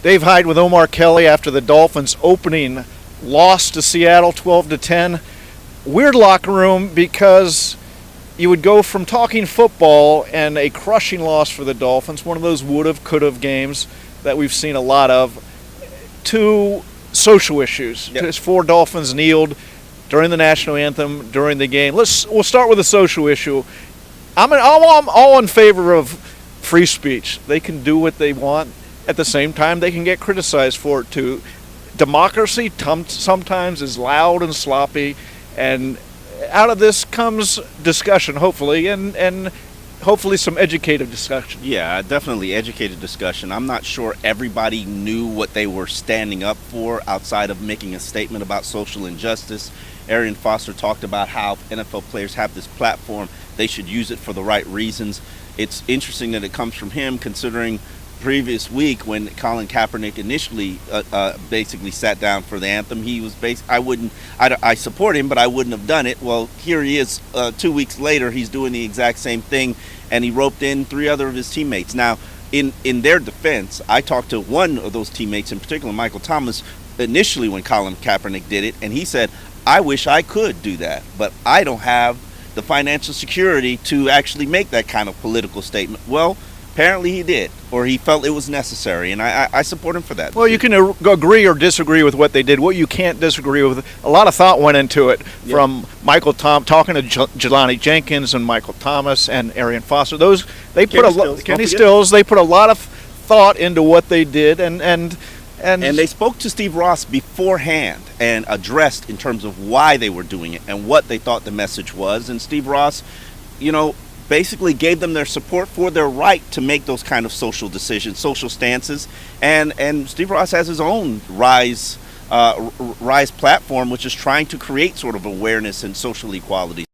Dave Hyde with Omar Kelly after the Dolphins opening loss to Seattle 12-10. Weird locker room because you would go from talking football and a crushing loss for the Dolphins, one of those would-have, could-have games that we've seen a lot of, to social issues. Yep. As 4 Dolphins kneeled during the National Anthem, during the game. We'll start with a social issue. I'm all in favor of free speech. They can do what they want. At the same time, they can get criticized for it too. Democracy sometimes is loud and sloppy, and out of this comes discussion, hopefully, and hopefully some educated discussion. Yeah, definitely educated discussion. I'm not sure everybody knew what they were standing up for outside of making a statement about social injustice. Arian Foster talked about how NFL players have this platform. They should use it for the right reasons. It's interesting that it comes from him, considering previous week when Colin Kaepernick initially basically sat down for the anthem. He was I support him, but I wouldn't have done it. Well, here he is 2 weeks later. He's doing the exact same thing, and he roped in 3 other of his teammates. Now, in their defense, I talked to one of those teammates, in particular, Michael Thomas, initially when Colin Kaepernick did it, and he said, I wish I could do that, but I don't have the financial security to actually make that kind of political statement. Well, apparently he did, or he felt it was necessary, and I support him for that. Well, you can agree or disagree with what they did. What you can't disagree with, a lot of thought went into it, from Michael talking to Jelani Jenkins and Michael Thomas and Arian Foster. Kenny Stills. They put a lot of thought into what they did, and they spoke to Steve Ross beforehand and addressed in terms of why they were doing it and what they thought the message was. And Steve Ross, basically gave them their support for their right to make those kind of social decisions, social stances. And Steve Ross has his own Rise platform, which is trying to create sort of awareness and social equality.